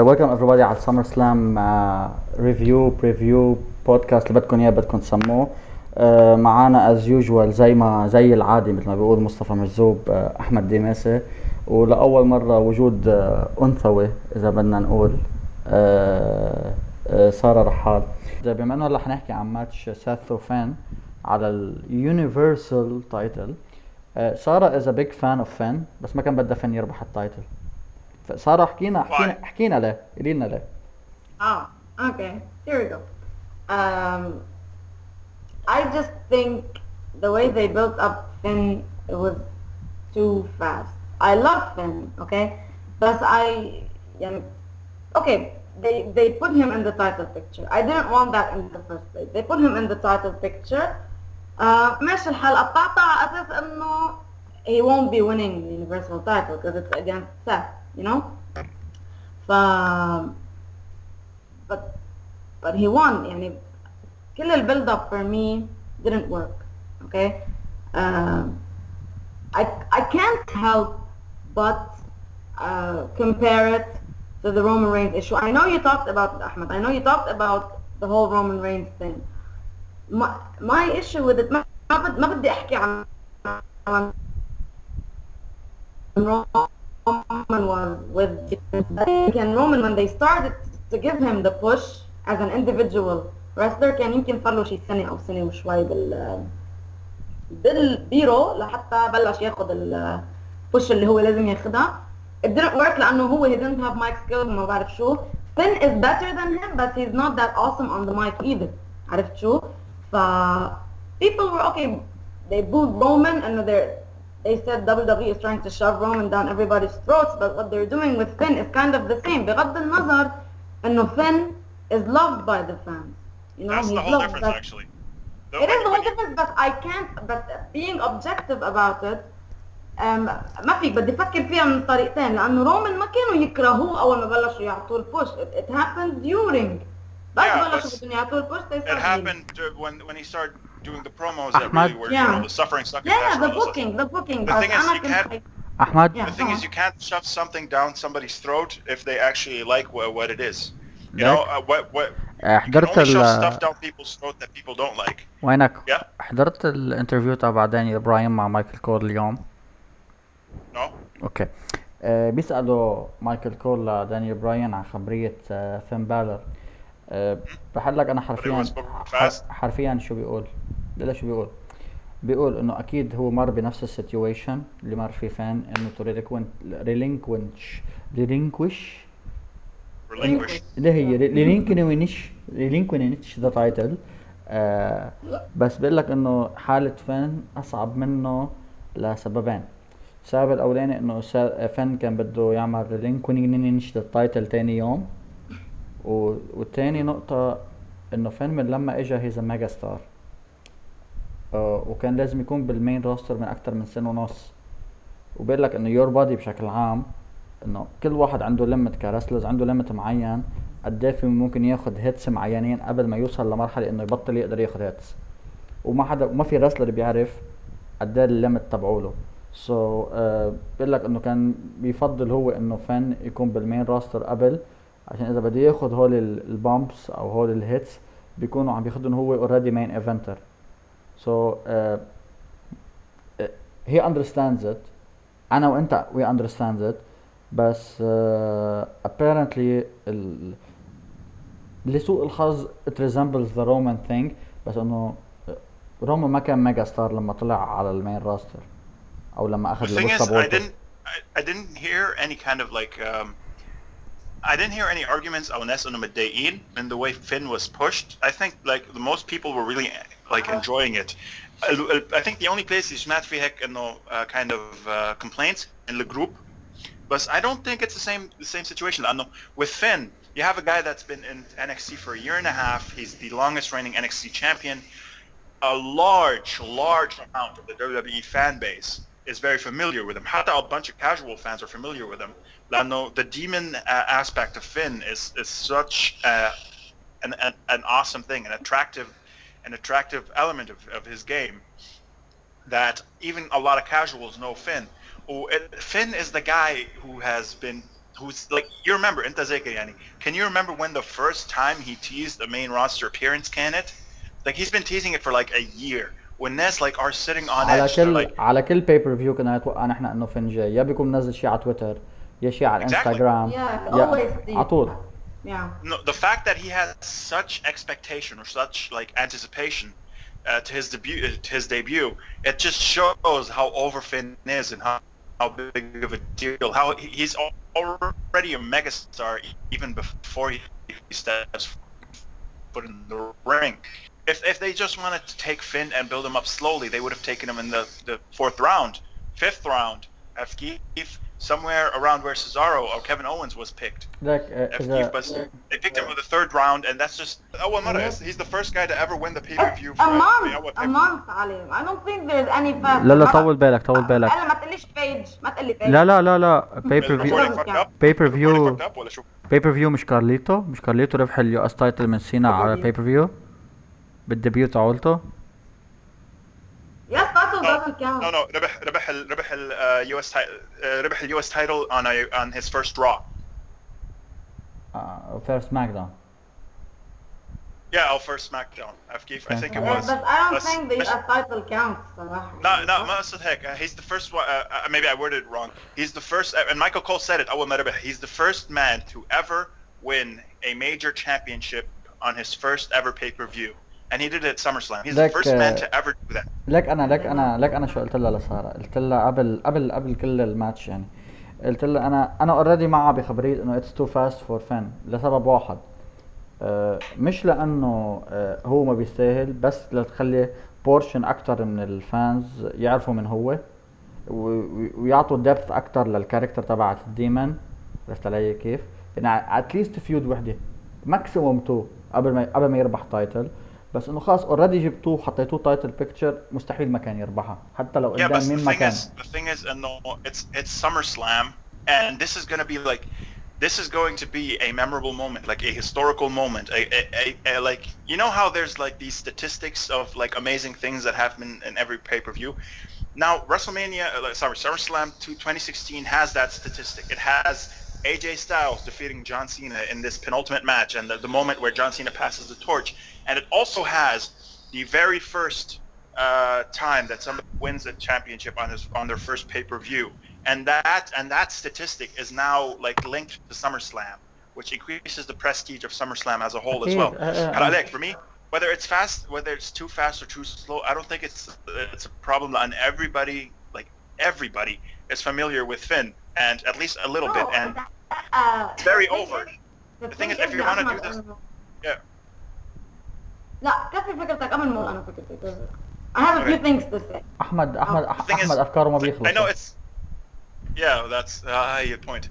welcome everybody على SummerSlam review preview podcast اللي بدكم اياه بدكم تسموه. معانا as usual زي العادي مثل ما بيقول مصطفى مجذوب، احمد ديماسي، ولاول مره وجود انثوي اذا بدنا نقول سارة رحال. بما انه هلا حنحكي عن ماتش سيث وفين على اليونيفرسال تايتل. سارة is a big fan of فين بس ما كان بدها فين يربح التايتل. سارة حكينا له قليلنا له. Okay, here we go. I just think the way they built up Finn, it was too fast. I love Finn, okay, but they put him in the title picture. I didn't want that in the first place. They put him in the title picture. ماشي الحلقة بتاعتها على أساس إنه he won't be winning the universal title because it's against Seth, you know. But he won. يعني كل الbuild up for me didn't work. Okay. I can't help but compare it to the Roman Reigns issue. I know you talked about it, Ahmed. I know you talked about the whole Roman Reigns thing. My issue with it ما بدي أحكي عن Roman was with Roman when they started to give him the push as an individual wrestler. كان يمكن صار له شي سنة أو سنة وشوي بالبيرو لحتى بلش ياخد البوش اللي هو لازم ياخدها. It didn't work لأنه هو he didn't have mic skills وما بعرف شو. Finn is better than him but he's not that awesome on the mic either. عرفت شو؟ people were okay. They booed Roman and they said WWE is trying to shove Roman down everybody's throats, but what they're doing with Finn is kind of the same. بغض النظر إنه Finn is loved by the fans. You know, that's he's the whole loved. difference, actually. It is the whole difference, but I can't. But being objective about it, ما فيك. بدي أفكر فيها من طريقتين لأنه رومان ما كانوا يكرهوه أول ما بلشوا يعطوه البوش. It happened during. It happened when he started doing the promos that really were, you know, the suffering sucker. Yeah, the booking. The thing is, you can't. Ahmad. The thing is, you can't shove something down somebody's throat if they actually like what it is. You know, what. You can only shove stuff down people's throat that people don't like. وينك؟ Yeah. حضرت الانترفيو تبع دانيال براين مع مايكل كول اليوم؟ No. اوكي. بيسألوا مايكل كول لدانيال براين عن خبرية فين بالر. بحلك انا حرفيا شو بيقول. لا شو بيقول انه اكيد هو مر بنفس السيتويشن اللي مر فيه فين انه ريلينكويش اللي هي ريلينكويش ذا تايتل. بس بقول لك انه حالة فين اصعب منه لسببين. السبب الاولاني انه فين كان بده يعمل ريلينكويش ذا تايتل تاني يوم، والتاني نقطة انه فين من لما اجا هيز ميجا ستار وكان لازم يكون بالمين روستر من اكتر من سنة ونص. وبيقول لك انه يور بادي بشكل عام انه كل واحد عنده ليمت كرسلز، عنده ليمت معين قد ايه ممكن ياخد هيتس معينين قبل ما يوصل لمرحلة انه يبطل يقدر ياخد هيتس، وما في رسلر بيعرف قد ايه الليمت تبعوله. بيقول لك انه كان بيفضل هو انه فين يكون بالمين روستر قبل، عشان اذا بده ياخد هول البامبس او هول الهيتس بيكونوا عم بياخدون هو اوريدي مين ايفنتر. he understands it. انا وانت we understand it. بس apparently لسوء الحظ it resembles the Roman thing. بس انه رومان ما كان ميجا ستار لما طلع على المين راستر او لما اخذ السبورت. I didn't hear any kind of like I didn't hear any arguments on this on متضايقين in the way Finn was pushed. I think like the most people were really like enjoying it. I think the only place is سمعت فيه هيك انه kind of complaints in the group. But I don't think it's the same situation. لأنه with Finn, you have a guy that's been in NXT for a year and a half. He's the longest reigning NXT champion. A large amount of the WWE fan base is very familiar with him. حتى a bunch of casual fans are familiar with him. لأنه the demon aspect of Finn is such an awesome thing, an attractive element of his game that even a lot of casuals know Finn. Finn is the guy who has been who's like, you remember, انت زيك يعني, can you remember when the first time he teased a main roster appearance كانت? Like he's been teasing it for like a year. والناس like are sitting on على edge. كل Like, على كل بيبر فيو كنا نتوقع نحن انه فين جاي، يا بيكون منزل شيء على تويتر يا شيء على Exactly. الانستغرام Yeah, يا always على طول. Yeah. no, the fact that he has such expectation or such like anticipation to his debut, it just shows how over Finn is and how big of a deal. How he's already a megastar even before he steps foot in the ring. If they just wanted to take Finn and build him up slowly, they would have taken him in the 4th round, 5th round. Somewhere around where Cesaro or Kevin Owens was picked. لك اذا But they picked him in the 3rd round, and that's just أول مرة. He's the first guy to ever win the pay-per-view. A month علي. I don't think there's any fact. لا طول بالك أنا ما تقليش بيج، ما تقلي بيج. لا بيبر فيو مش كارليتو ربح اليو اس تايتل من سينا على بيبر فيو بالديبيو تاعولته. Yes, title doesn't count. No, ربح ال US ربح ال US title on his first Raw. First SmackDown. Yeah, first SmackDown. I think it was. But I don't think the US title counts. No, ما قصد هيك. He's the first one. Maybe I worded it wrong. He's the first, and Michael Cole said it. أول ما ربح. He's the first man to ever win a major championship on his first ever pay-per-view. And he did it at SummerSlam. He's the first man to ever do that. لك انا شو قلت لها لسارة، قلت لها قبل كل الماتش يعني، قلت لها انا اوريدي معها بخبريه انه اتس تو فاست فور فان لسبب واحد، مش لانه هو ما بيستاهل، بس لتخلي بورشن اكتر من الفانز يعرفوا من هو ويعطوا ديبث اكتر للكاركتر تبعت الديمن. عرفت علي كيف؟ يعني اتليست فيود وحده ماكسيموم 2 قبل ما يربح تايتل، بس انه خلاص اوريدي جبتوه حطيتوه تايتل بيكتشر، مستحيل ما كان يربحها حتى لو قدام مين ما كان. The thing is انه it's SummerSlam, and this is going to be a memorable moment, like a historical moment, a like, you know how there's like these statistics of like amazing things that happen in every pay-per-view. Now SummerSlam 2016 has that statistic. It has AJ Styles defeating John Cena in this penultimate match, and the moment where John Cena passes the torch. And it also has the very first time that somebody wins a championship on their first pay-per-view, and that statistic is now like linked to SummerSlam, which increases the prestige of SummerSlam as a whole as well. For me, whether it's too fast or too slow, I don't think it's a problem. And everybody is familiar with Finn, and at least a little bit, and it's very over. The thing is, if you want to do this, yeah. لا كفي فكرتك قبل ما انا فكرتي. I have a few things to say. احمد افكاره ما بيخلص. I know it's that's your point.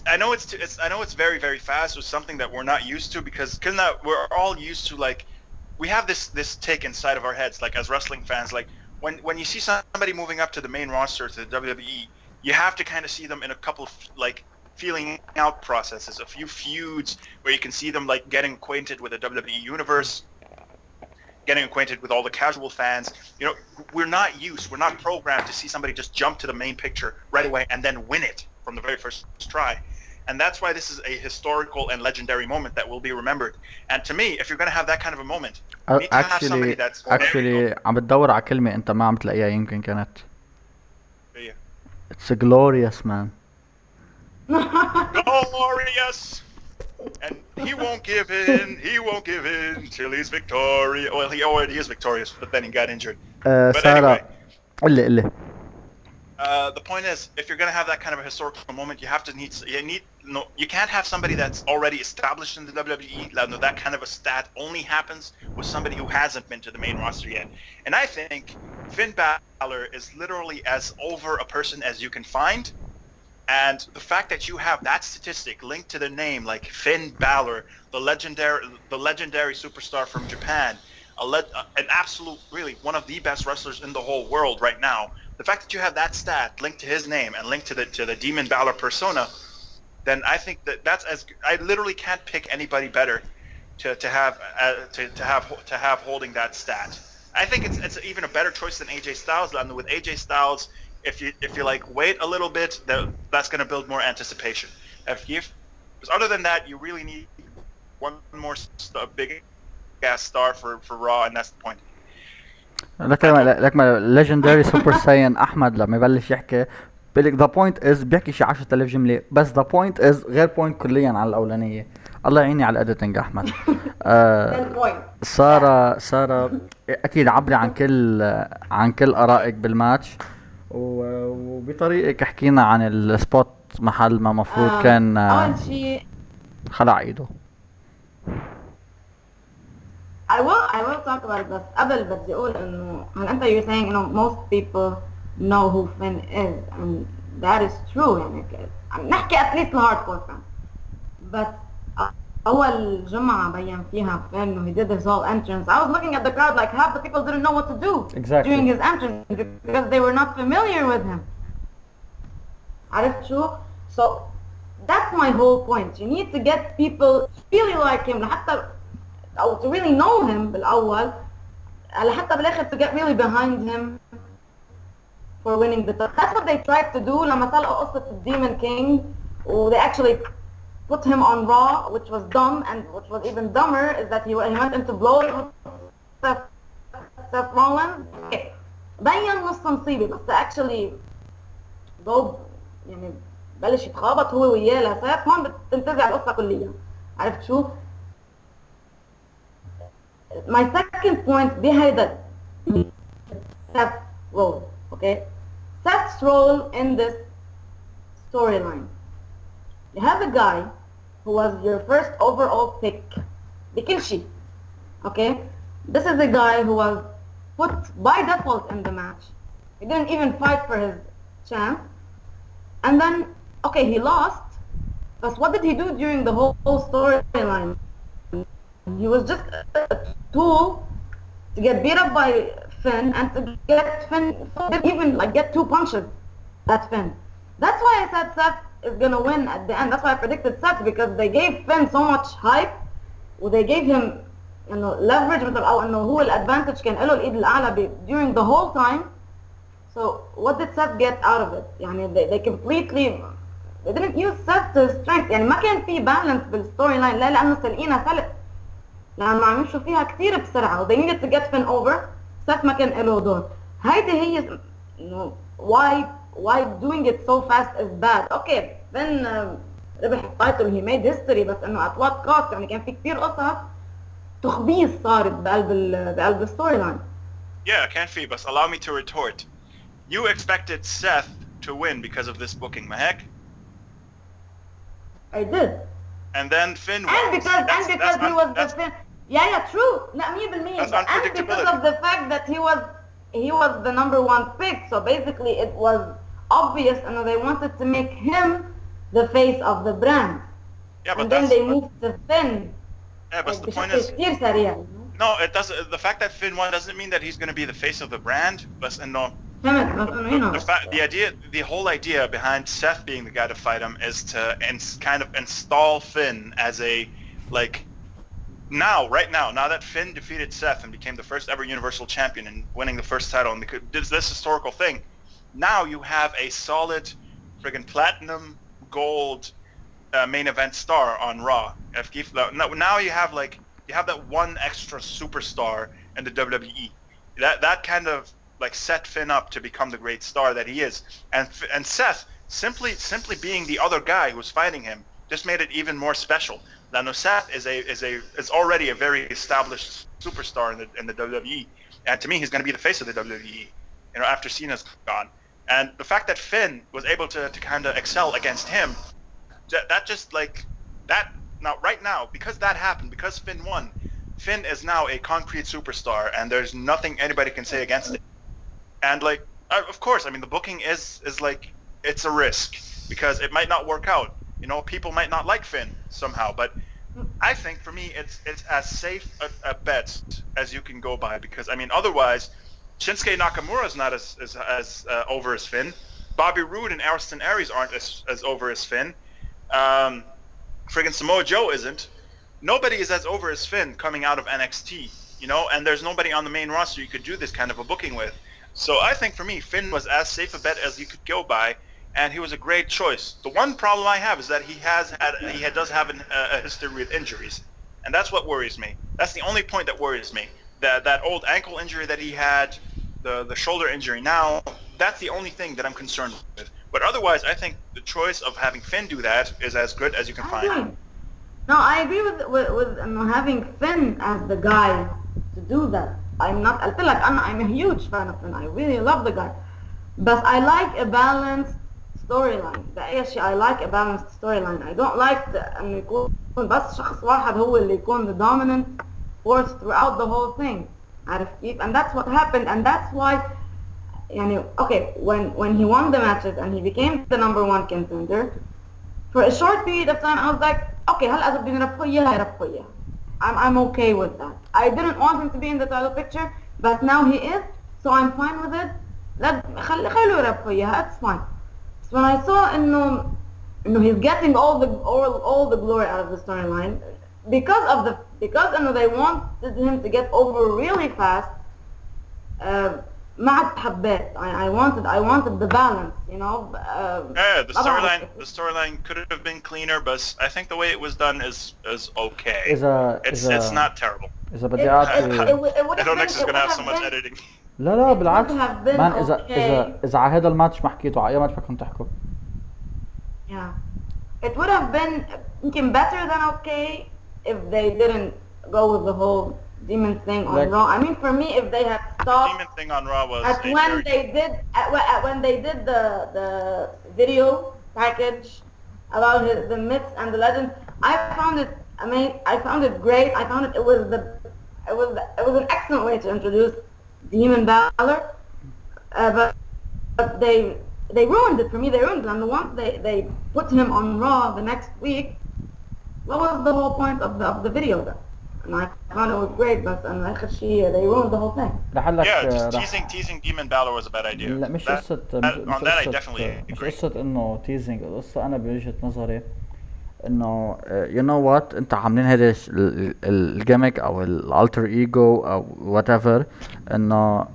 I know it's very very fast. It's something that we're not used to because we're all used to, like, we have this take inside of our heads, like as wrestling fans, like when you see somebody moving up to the main roster to the WWE, you have to kind of see them in a couple of like feeling out processes, a few feuds where you can see them like getting acquainted with the WWE universe, getting acquainted with all the casual fans. You know, we're not programmed to see somebody just jump to the main picture right away and then win it from the very first try. And that's why this is a historical and legendary moment that will be remembered. And to me, if you're going to have that kind of a moment, you need to have somebody that's actually عم بتدور على كلمة انت ما عم تلاقيها، يمكن كانت It's a glorious man. Glorious. And he won't give in till he's victorious. Well, he already is victorious, but then he got injured. But anyway. قل The point is, if you're going to have that kind of a historical moment, you can't have somebody that's already established in the WWE. That kind of a stat only happens with somebody who hasn't been to the main roster yet. And I think Finn Balor is literally as over a person as you can find. And the fact that you have that statistic linked to the name, like Finn Balor, the legendary superstar from Japan, an absolute, really one of the best wrestlers in the whole world right now. The fact that you have that stat linked to his name and linked to the Demon Balor persona, then I think that's I literally can't pick anybody better to have holding that stat. I think it's even a better choice than AJ Styles. And with AJ Styles, if you like wait a little bit, that's going to build more anticipation. عرفت كيف؟ Because other than that, you really need one more big ass star for Raw, and that's the point. لك ما legendary super saiyan احمد لما يبلش يحكي بيقول لك the point is بيحكي شي 10,000 جمله بس the point is غير point كليا على الاولانيه. الله يعيني على الاديتنج احمد. سارة اكيد عبري عن كل ارائك بالماتش وبطريقك احكينا عن السبوت محل ما مفروض كان اول شيء خلع ايده. I will talk about it بس قبل بدي اقول انه هل انت you're saying you know most people know who Finn is and that is true يعني عم نحكي at least الهاردكور فان بس اول جمعة بين فيها Finn and he did his whole entrance I was looking at the crowd like half the people didn't know what to do during his entrance because they were not familiar with him. عرفت شو؟ So that's my whole point. You need to get people really like him لحتى أو to really know him بالأول لحتى بالآخر to get really behind him for winning the title. That's what they tried to do لما سلقوا قصة Demon King و they actually put him on Raw which was dumb and which was even dumber is that he went into blow Seth Rollins. بين نص مصيبة بس actually go يعني بلش يتخابط هو وياه لسات هون بتنتزع القصة كليا. عرفت شو؟ My second point بهيدا Seth's role, okay? Seth's role in this storyline. You have a guy who was your first overall pick بكل شيء, okay? This is a guy who was put by default in the match. He didn't even fight for his chance. And then, okay, he lost. But what did he do during the whole storyline? He was just a tool to get beat up by Finn and to get Finn didn't even like get 2 punches at Finn. That's why I said Seth is gonna win at the end. That's why I predicted Seth because they gave Finn so much hype they gave him you know leverage مثل أو إنه هو الadvantage كان له الإيد الأعلى during the whole time. So what did Seth get out of it? يعني they completely they didn't use Seth to strength. يعني ما كان في balance بالstory line لا لأنه سلقينا سلق لأنه عم يمشوا فيها كثير بسرعة they needed to get Finn over. Seth ما كان له دور. هيدي هي why doing it so fast is bad. Okay Finn ربح التايتل he made history بس إنه at what cost يعني كان في كثير قصص تخبيص صارت بقلب الstory line. Yeah, can't be, but allow me to retort. You expected Seth to win because of this booking, Mahek? I did. And then Finn won. And because he was the Finn. Yeah, true. لا 100%. And because of the fact that he was the number 1 pick. So basically it was obvious and they wanted to make him the face of the brand. Yeah, but and then they moved to Finn. Yeah, but the point is no, it doesn't. The fact that Finn won doesn't mean that he's going to be the face of the brand. But no. The whole idea behind Seth being the guy to fight him is to kind of install Finn as a like right now that Finn defeated Seth and became the first ever Universal Champion and winning the first title and did this historical thing. Now you have a solid friggin' platinum gold main event star on Raw. Now you have that one extra superstar in the WWE. That kind of like set Finn up to become the great star that he is, and Seth simply being the other guy who's fighting him just made it even more special. Now Seth is already a very established superstar in the WWE, and to me he's going to be the face of the WWE, you know, after Cena's gone. And the fact that Finn was able to kind of excel against him, that just like that now right now because that happened because Finn won, Finn is now a concrete superstar, and there's nothing anybody can say against it. And like, of course, I mean, the booking is like, it's a risk because it might not work out. You know, people might not like Finn somehow, but I think for me, it's as safe a bet as you can go by because I mean, otherwise, Shinsuke Nakamura is not as over as Finn. Bobby Roode and Austin Aries aren't as over as Finn. Friggin' Samoa Joe isn't. Nobody is as over as Finn coming out of NXT, you know, and there's nobody on the main roster you could do this kind of a booking with. So I think for me, Finn was as safe a bet as you could go by, and he was a great choice. The one problem I have is that he does have a history with injuries, and that's what worries me. That's the only point that worries me. That old ankle injury that he had, the shoulder injury now, that's the only thing that I'm concerned with. But otherwise, I think the choice of having Finn do that is as good as you can find. No, I agree with having Finn as the guy to do that. I feel like I'm a huge fan of Finn. I really love the guy. But I like a balanced storyline. I like a balanced storyline. I don't like انه يكون بس شخص واحد هو اللي يكون the dominant force throughout the whole thing. عارف كيف؟ And that's what happened, and that's why يعني okay, when he won the matches and he became the number one contender, for a short period of time I was like, okay, هلا إذا بدنا نربحه إياها يربحه إياها. I'm okay with that. I didn't want him to be in the title picture, but now he is, so I'm fine with it. خلوا يربحوا إياها, it's fine. So when I saw إنه he's getting all the glory out of the storyline because إنه they wanted him to get over really fast. ما عاد حبيت. I wanted the balance, you know. Yeah, the storyline could have been cleaner, but I think the way it was done is okay. It's not terrible. إذا بدي أعطي LX is going to have so much editing. لا بالعكس. مان إذا على هذا الماتش ما حكيتوا على أي ماتش بدكم تحكوا. Yeah, it would have been يمكن better than okay if they didn't go with the whole demon thing on Raw. I mean, for me, if they had stopped the demon thing on Raw was when they did the video package about the myths and the legends, I found it amazing. I found it great. I found it was an excellent way to introduce Demon Balor, but they ruined it for me. They ruined it, and once they put him on Raw the next week, what was the whole point of the video then? And I found it was great, but in آخر شيء they ruined the whole thing. Yeah, teasing Demon Balor was a bad idea. لا مش قصة on that I definitely agree. مش قصة إنه teasing. القصة أنا بوجهة نظري إنه you know what أنت عاملين هذا الجيميك أو الالتر ايجو أو whatever إنه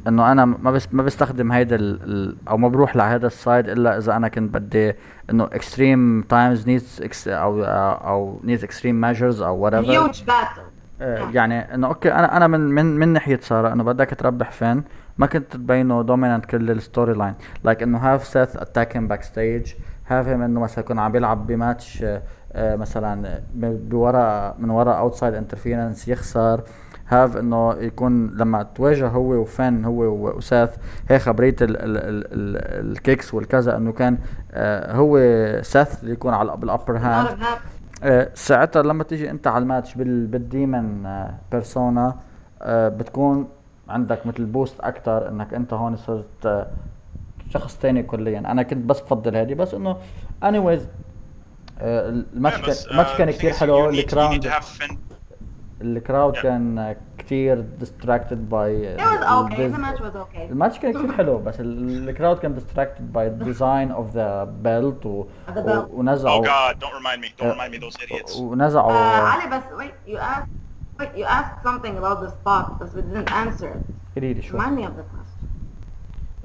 انا ما بستخدم هيدا او ما بروح لهذا السايد الا اذا انا كنت بدي انه extreme times needs او needs extreme measures او whatever. huge battle. يعني انه اوكي انا من ناحيه ساره انه بدك تربح فين ما كنت تبينه دومينانت كل الستوري لاين لايك انه have Seth attack him backstage, have him انه مثلا يكون عم بيلعب بماتش مثلا من ورا outside interference يخسر, هاف انه يكون لما تواجه هو وفن هو وساث هي خبريه الكيكس والكذا انه كان هو ساث اللي يكون على بالابر هاند. ساعتها لما تيجي انت على الماتش بالديمن بيرسونا بتكون عندك مثل بوست اكتر انك انت هون صرت شخص تاني كليا. انا كنت بس بفضل هذه بس انه anyways الماتش كان كتير حلو. الكراود كان كتير distracted by الماتش كان كتير حلو بس الكراود كان distracted by the design of the belt ونزعوا Oh God, don't remind me those idiots. ونزعوا علي بس you asked something about the spot but we didn't answer it. Remind me of the question.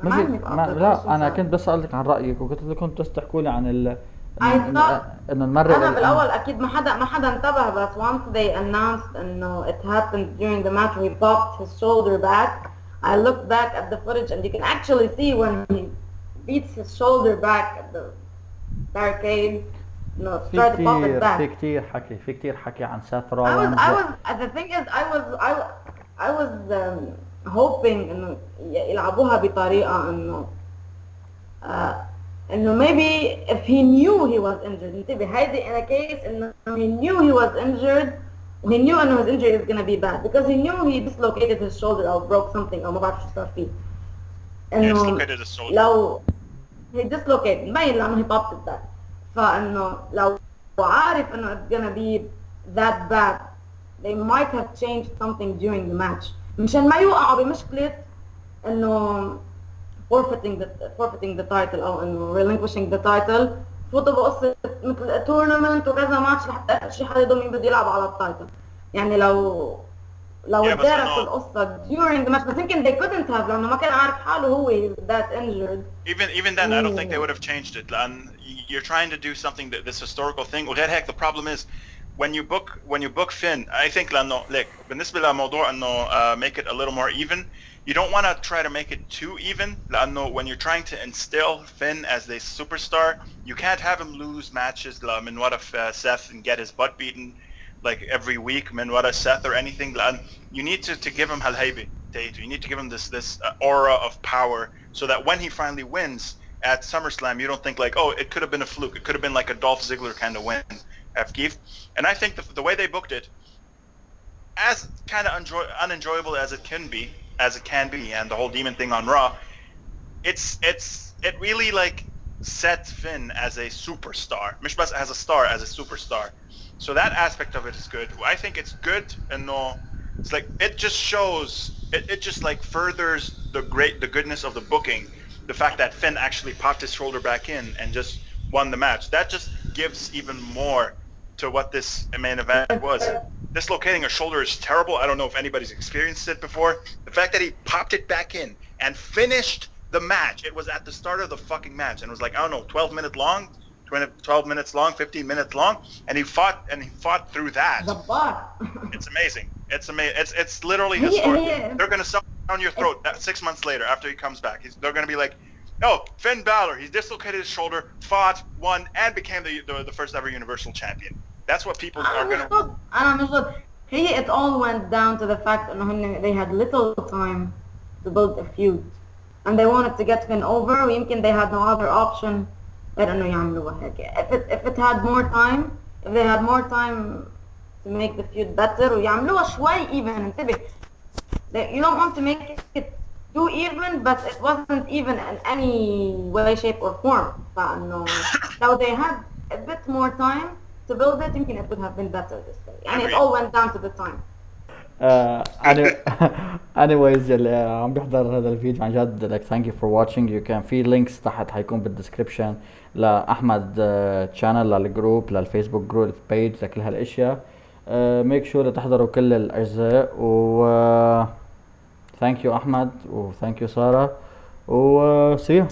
لا أنا كنت بس سألتك عن رأيك وقلت لكم تحكوا لي عن إنه المرة أنا بالأول أكيد ما حدا انتبه بس once they announced إنه it happened during the match when he popped his shoulder back. I looked back at the footage and you can actually see when he beats his shoulder back at the barricade. No, try to pop it back. في كتير حكي عن Seth Rollins. The thing is I was hoping إنه يلعبوها بطريقة إنه maybe if he knew he was injured. انتبه هيدي in a case إنه he knew he was injured he knew إنه his injury is gonna be bad because he knew he dislocated his shoulder or broke something أو ما بعرف شو صار فيه. إنه لو he dislocated مبين لأنه he popped it back. فإنه لو عارف إنه it's gonna be that bad they might have changed something during the match مشان ما يوقعوا بمشكلة إنه forfeiting the title أو إنه relinquishing the title. فوتوا بقصة مثل tournament وكذا ماتش لحتى آخر شي حدا يضل مين بده يلعب على التايتل. يعني لو لو Yeah, بس ادارك إنه- القصة during the match بس يمكن they couldn't have لأنه ما كان عارف حاله هو he's that injured. Even then, I don't think they would have changed it. لأن you're trying to do something this historical thing. وغير هيك the problem is when you book Finn, I think لأنه like بالنسبة لموضوع إنه make it a little more even. You don't want to try to make it too even. لأنه when you're trying to instill Finn as a superstar, you can't have him lose matches. من ورا Seth and get his butt beaten like every week من ورا Seth or anything. لأن you need to give him هالهيبة. You need to give him this aura of power so that when he finally wins at SummerSlam, you don't think like, oh, it could have been a fluke. It could have been like a Dolph Ziggler kind of win at Keith. And I think the way they booked it, as kind of unenjoyable as it can be, and the whole demon thing on Raw, it really like set Finn as a superstar. مش بس as a star, as a superstar. So that aspect of it is good. I think it's good, and no, it's like it just shows, it just like furthers the goodness of the booking. The fact that Finn actually popped his shoulder back in and just won the match. That just gives even more to what this main event was. Dislocating a shoulder is terrible. I don't know if anybody's experienced it before. The fact that he popped it back in and finished the match. It was at the start of the fucking match and it was like, I don't know, 12 minutes long, 15 minutes long, and he fought through that. The bar. It's amazing. It's literally historic. They're going to sell down your throat 6 months later after he comes back. They're going to be like, no, Finn Balor, he's dislocated his shoulder, fought, won, and became the first ever Universal Champion. That's what people are going to... أنا مش ضد. It all went down to the fact إنه they had little time to build a feud. And they wanted to get Finn over ويمكن they had no other option غير إنه يعملوها هيك. If it had more time, if they had more time to make the feud better ويعملوها شوي even انتبه. You don't want to make it too even, but it wasn't even in any way, shape or form. فإنه لو they had a bit more time to build it, يمكن it would have been better this way. And it all went down to the time. anyways اللي عم بيحضر هذا الفيديو عن جد like thank you for watching. You can في links تحت حيكون بالدescription لأحمد channel للجروب للفيسبوك جروب page لكل هالاشياء. make sure تحضروا كل الأجزاء و thank you أحمد و thank you سارة و see you.